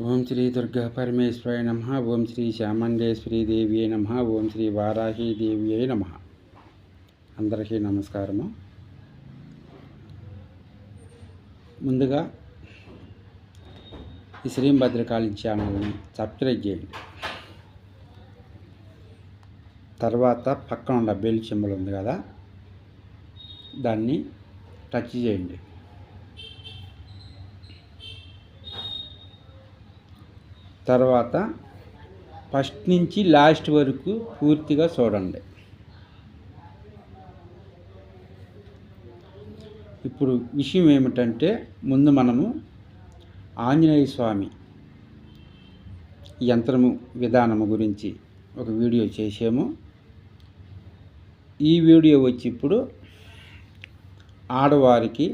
ఓం శ్రీ దుర్గా పరమేశ్వరాయ నమః. ఓం శ్రీ చాముండేశ్వరి దేవి నమః. ఓం శ్రీ వారాహి దేవి నమః. అందరికీ నమస్కారము. ముందుగా ఈ శ్రీ భద్రకాళి ఛానల్ని సబ్స్క్రైబ్ చేయండి. తర్వాత పక్కన ఉన్న బెల్ సింబల్ ఉంది కదా, దాన్ని టచ్ చేయండి. తర్వాత ఫస్ట్ నుంచి లాస్ట్ వరకు పూర్తిగా చూడండి. ఇప్పుడు విషయం ఏమిటంటే, ముందు మనము ఆంజనేయ స్వామి యంత్రము విధానము గురించి ఒక వీడియో చేసాము. ఈ వీడియో వచ్చి ఇప్పుడు ఆడవారికి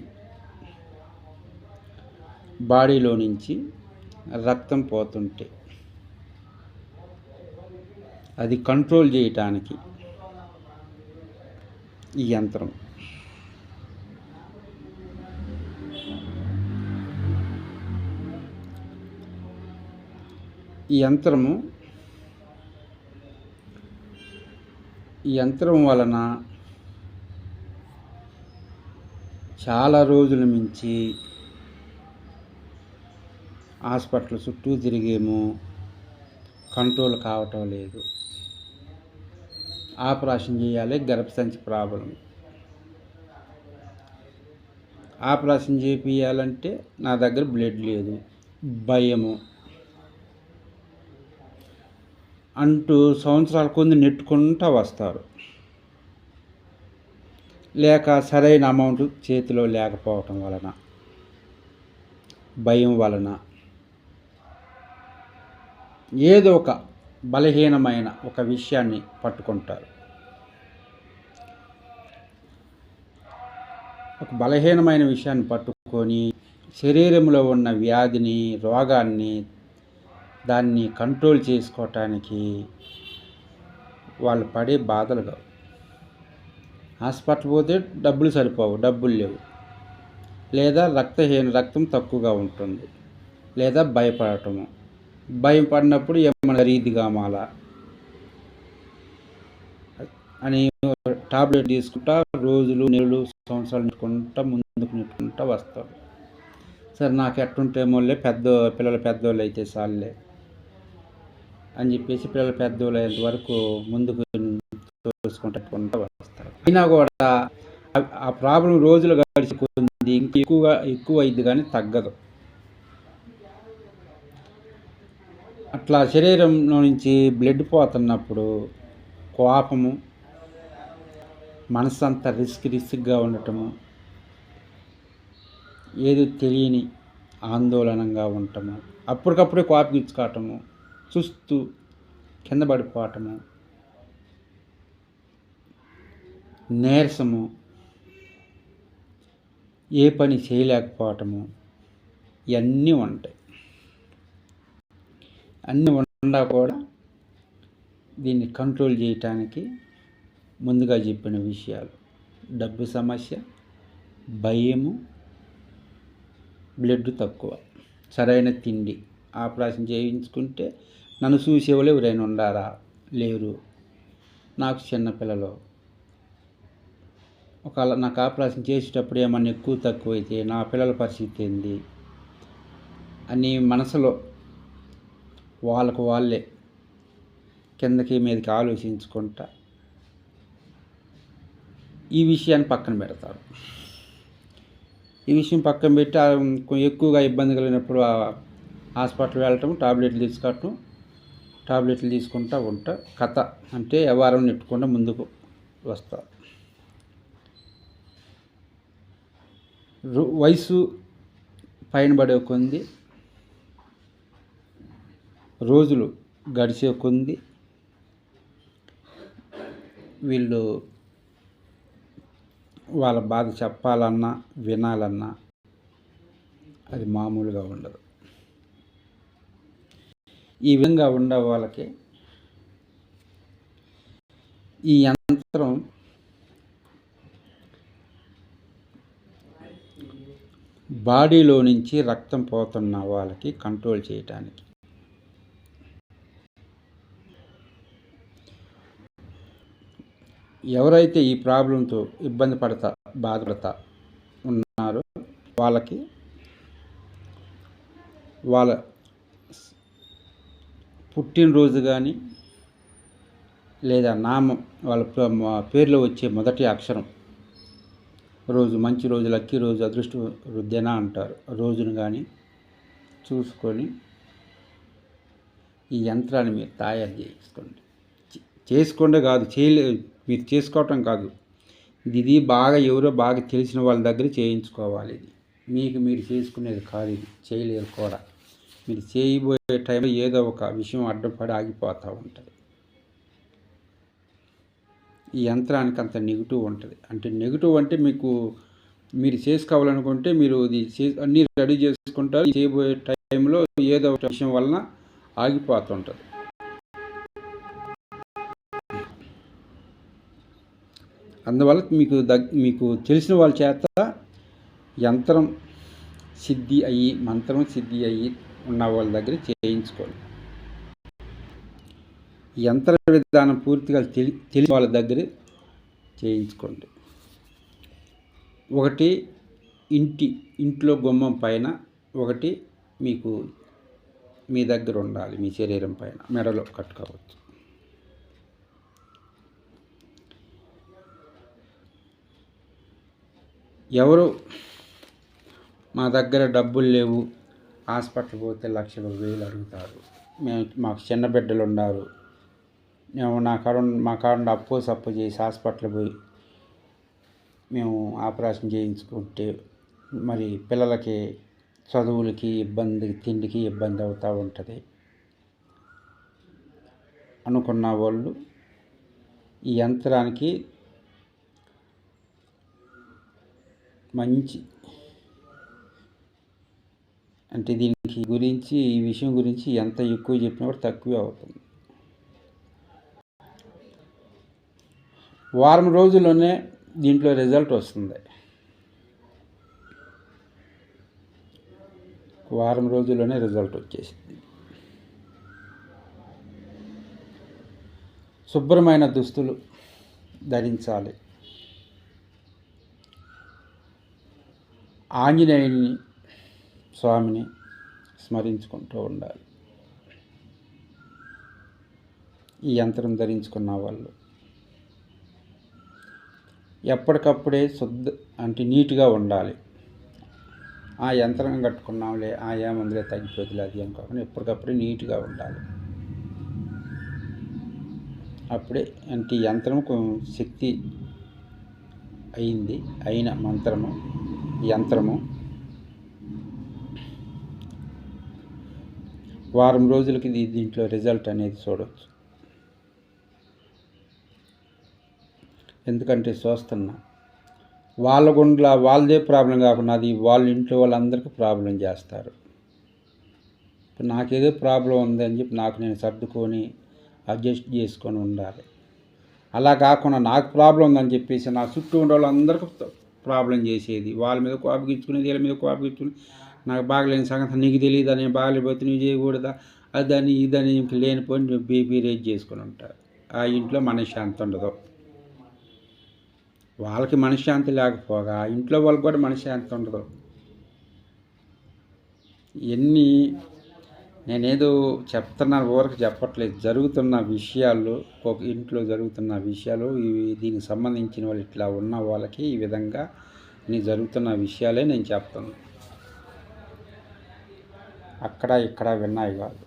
బాడీలో నుంచి రక్తం పోతుంటే అది కంట్రోల్ చేయటానికి ఈ యంత్రం. ఈ యంత్రం వలన చాలా రోజుల నుంచి హాస్పిటల్ చుట్టూ తిరిగేమో, కంట్రోల్ కావటం లేదు. ఆపరేషన్ చేయాలి, గర్భసంచి ప్రాబ్లం. ఆపరేషన్ చేపియాలంటే నా దగ్గర బ్లడ్ లేదు, భయము అంటూ సంవత్సరాల కొద్ది నెట్టుకుంటూ వస్తారు. లేక సరైన అమౌంట్ చేతిలో లేకపోవటం వలన, భయం వలన, ఏదో ఒక బలహీనమైన ఒక విషయాన్ని పట్టుకుంటారు. ఒక బలహీనమైన విషయాన్ని పట్టుకొని శరీరంలో ఉన్న వ్యాధిని, రోగాన్ని, దాన్ని కంట్రోల్ చేసుకోవటానికి వాళ్ళు పడే బాధలు కావు. హాస్పిటల్ పోతే డబ్బులు సరిపోవు, డబ్బులు లేవు, లేదా రక్తం తక్కువగా ఉంటుంది, లేదా భయపడటము. భయపడినప్పుడు ఏమైనా రీతిగా మాల అని టాబ్లెట్ తీసుకుంటా రోజులు, నెలలు, సంవత్సరాలు నెట్టుకుంటా వస్తారు. సరే, నాకు ఎట్టుంటేమోలే, పిల్లలు పెద్దోళ్ళు అయితే చాలులే అని చెప్పేసి పిల్లలు పెద్దోళ్ళు అయ్యేంత వరకు ముందుకు తోసుకుంటూ వస్తారు. అయినా కూడా ఆ ప్రాబ్లం రోజులు గడిచి కొంది ఎక్కువ అయింది, కానీ తగ్గదు. అట్లా శరీరంలో నుంచి బ్లడ్ పోతున్నప్పుడు కోపము, మనసంతా రిస్క్గా ఉండటము, ఏదో తెలియని ఆందోళనగా ఉండటము, అప్పటికప్పుడే కోపగించుకోవటము, చూస్తూ కింద పడిపోవటము, నీరసము, ఏ పని చేయలేకపోవటము, ఇవన్నీ ఉంటాయి. అన్నీ ఉండా కూడా దీన్ని కంట్రోల్ చేయటానికి ముందుగా చెప్పిన విషయాలు: డబ్బు సమస్య, భయము, బ్లడ్ తక్కువ, సరైన తిండి. ఆపరేషన్ చేయించుకుంటే నన్ను చూసేవాళ్ళు ఎవరైనా ఉండారా? లేరు. నాకు చిన్నపిల్లలు. ఒకవేళ నాకు ఆపరేషన్ చేసేటప్పుడు ఏమన్నా ఎక్కువ తక్కువ అయితే నా పిల్లల పరిస్థితి ఏంది అని మనసులో వాళ్ళకు వాళ్ళే కిందకి మీదకి ఆలోచించుకుంటా ఈ విషయాన్ని పక్కన పెడతారు. ఈ విషయం పక్కన పెట్టి ఎక్కువగా ఇబ్బంది కలిగినప్పుడు హాస్పిటల్ వెళ్ళటం, టాబ్లెట్లు తీసుకుంటూ ఉంటా. కథ అంటే వ్యవహారం నెట్టుకుండా ముందుకు వస్తారు. వయసు పైన పడే కొంది, రోజులు గడిచే కొంది వీళ్ళు వాళ్ళ బాధ చెప్పాలన్నా, వినాలన్నా అది మామూలుగా ఉండదు. ఈ విధంగా ఉండే వాళ్ళకి ఈ యంత్రం బాడీలో నుంచి రక్తం పోతున్న వాళ్ళకి కంట్రోల్ చేయటానికి. ఎవరైతే ఈ ప్రాబ్లంతో బాధపడతా ఉన్నారో వాళ్ళకి వాళ్ళ పుట్టినరోజు కానీ లేదా నామం వాళ్ళ పేరులో వచ్చే మొదటి అక్షరం రోజు, మంచి రోజు, లక్కీ రోజు, అదృష్ట దిన అంటారు, రోజును కానీ చూసుకొని ఈ యంత్రాన్ని మీరు తయారు చేసుకోండి కాదు, మీరు చేసుకోవటం కాదు, ఇది ఎవరో బాగా తెలిసిన వాళ్ళ దగ్గర చేయించుకోవాలి. ఇది మీరు చేసుకునేది కాదు, ఇది చేయలేరు కూడా. మీరు చేయబోయే టైంలో ఏదో ఒక విషయం అడ్డంపడి ఆగిపోతూ ఉంటుంది. ఈ యంత్రానికి అంత నెగిటివ్ ఉంటుంది. అంటే నెగిటివ్ అంటే మీరు చేసుకోవాలనుకుంటే మీరు అన్నీ రెడీ చేసుకుంటారు, చేయబోయే టైంలో ఏదో ఒక విషయం వలన ఆగిపోతుంటుంది. అందువల్ల మీకు తెలిసిన వాళ్ళ చేత మంత్రం సిద్ధి అయ్యి ఉన్న వాళ్ళ దగ్గర చేయించుకోండి. యంత్ర విధానం పూర్తిగా తెలిసిన వాళ్ళ దగ్గర చేయించుకోండి. ఒకటి ఇంట్లో గుమ్మం పైన, ఒకటి మీ దగ్గర ఉండాలి, మీ శరీరం పైన మెడలో కట్టుకోవచ్చు. ఎవరు మా దగ్గర డబ్బులు లేవు, హాస్పిటల్ పోతే లక్షలు వేలు అడుగుతారు, మాకు చిన్న బిడ్డలు ఉన్నారు, మేము మా కాడ అప్పు సప్పు చేసి హాస్పిటల్ పోయి మేము ఆపరేషన్ చేయించుకుంటే మరి పిల్లలకి చదువులకి ఇబ్బంది, తిండికి ఇబ్బంది అవుతూ ఉంటుంది అనుకున్న వాళ్ళు ఈ యంత్రానికి మంచి అంటే ఈ విషయం గురించి ఎంత ఎక్కువ చెప్పినా కూడా తక్కువే అవుతుంది. వారం రోజుల్లోనే దీంట్లో రిజల్ట్ వస్తుంది. వారం రోజుల్లోనే రిజల్ట్ వచ్చేసింది. శుభ్రమైన దుస్తులు ధరించాలి. ఆంజనేయుని స్వామిని స్మరించుకుంటూ ఉండాలి. ఈ యంత్రం ధరించుకున్న వాళ్ళు ఎప్పటికప్పుడే అంటే నీట్గా ఉండాలి. ఆ యంత్రం కట్టుకున్నాంలే, ఏముందిలే తగ్గిపోతులే అది అనుకోకుండా ఎప్పటికప్పుడే నీట్గా ఉండాలి. అప్పుడే అంటే యంత్రం శక్తి అయిన యంత్రము వారం రోజులకి దీంట్లో రిజల్ట్ అనేది చూడవచ్చు. ఎందుకంటే చూస్తున్నా వాళ్ళదే ప్రాబ్లం కాకుండా అది వాళ్ళ ఇంట్లో వాళ్ళందరికీ ప్రాబ్లం చేస్తారు. ఇప్పుడు నాకేదో ప్రాబ్లం ఉందని చెప్పి నేను సర్దుకొని అడ్జస్ట్ చేసుకొని ఉండాలి. అలా కాకుండా నాకు ప్రాబ్లం ఉందని చెప్పేసి నా చుట్టూ ఉండే వాళ్ళందరికీ ప్రాబ్లం చేసేది, వాళ్ళ మీద కోపగించుకునేది, వీళ్ళ మీద కోపగించుకుని నాకు బాగలేని సంగతి నీకు తెలియదు, నేను బాగలేకపోతే నువ్వు చేయకూడదా, అదని ఇదని ఇంక లేనిపోయి బీపీ రేజ్ చేసుకుని ఉంటారు. ఆ ఇంట్లో మనశ్శాంతి ఉండదు. వాళ్ళకి మనశ్శాంతి లేకపోగా ఇంట్లో వాళ్ళకి కూడా మనశ్శాంతి ఉండదు. నేనేదో చెప్తున్నాను, ఊరికి చెప్పట్లేదు, జరుగుతున్న విషయాలు, ఒక ఇంట్లో జరుగుతున్న విషయాలు, దీనికి సంబంధించిన వాళ్ళు ఇట్లా ఉన్న వాళ్ళకి ఈ విధంగా జరుగుతున్న విషయాలే నేను చెప్తున్నాను. అక్కడ ఇక్కడ విన్నాయి కాదు.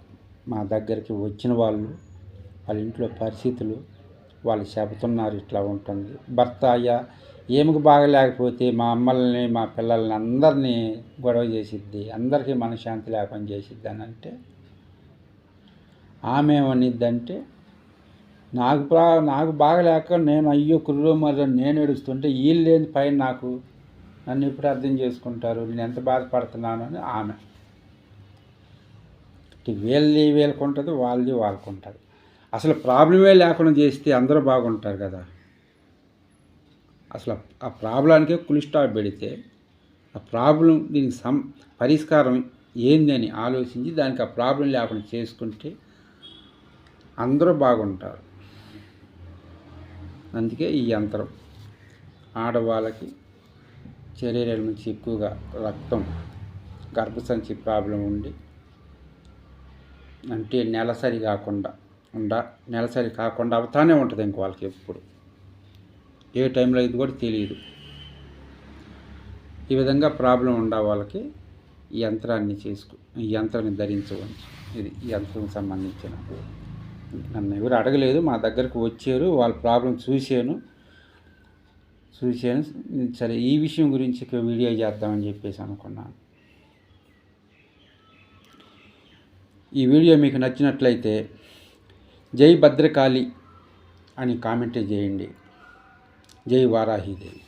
మా దగ్గరికి వచ్చిన వాళ్ళ ఇంట్లో పరిస్థితులు వాళ్ళు చెబుతున్నారు, ఇట్లా ఉంటుంది. భర్త ఏమికి బాగలేకపోతే మా అమ్మల్ని మా పిల్లల్ని అందరినీ గొడవ చేసిద్ది, అందరికీ మనశ్శాంతి లేకుండా చేసిద్ది అని అంటే ఆమె ఏమనిద్దంటే నాకు బాగలేక నేను అయ్యో కుర్రో మరి నేను ఏడుస్తుంటే వీళ్ళు లేని పైన నన్ను ఎప్పుడు అర్థం చేసుకుంటారు, నేను ఎంత బాధపడుతున్నాను అని ఆమె. వీళ్ళకు ఉంటుంది, వాళ్ళది వాళ్ళకు ఉంటుంది. అసలు ప్రాబ్లమే లేకుండా చేస్తే అందరూ బాగుంటారు కదా. అసలు ఆ ప్రాబ్లానికే ఫుల్ స్టాప్ పెడితే ఆ ప్రాబ్లం దీనికి పరిష్కారం ఏందని ఆలోచించి దానికి ఆ ప్రాబ్లం లేకుండా చేసుకుంటే అందరూ బాగుంటారు. అందుకే ఈ యంత్రం ఆడవాళ్ళకి శరీరం నుంచి ఎక్కువగా రక్తం గర్భసంచి ప్రాబ్లం ఉండి అంటే నెలసరి కాకుండా అవుతానే ఉంటుంది ఇంక వాళ్ళకి ఎప్పుడు ఏ టైంలో ఇది కూడా తెలియదు. ఈ విధంగా ప్రాబ్లం ఉండ వాళ్ళకి ఈ యంత్రాన్ని ధరించవచ్చు. ఇది ఈ యంత్రం సంబంధించిన నన్ను ఎవరు అడగలేదు, మా దగ్గరకు వచ్చారు, వాళ్ళ ప్రాబ్లం చూశాను. సరే ఈ విషయం గురించి వీడియో చేద్దామని చెప్పేసి అనుకున్నాను. ఈ వీడియో మీకు నచ్చినట్లయితే జై భద్రకాళి అని కామెంట్ చేయండి. జై వారాహిదేవి.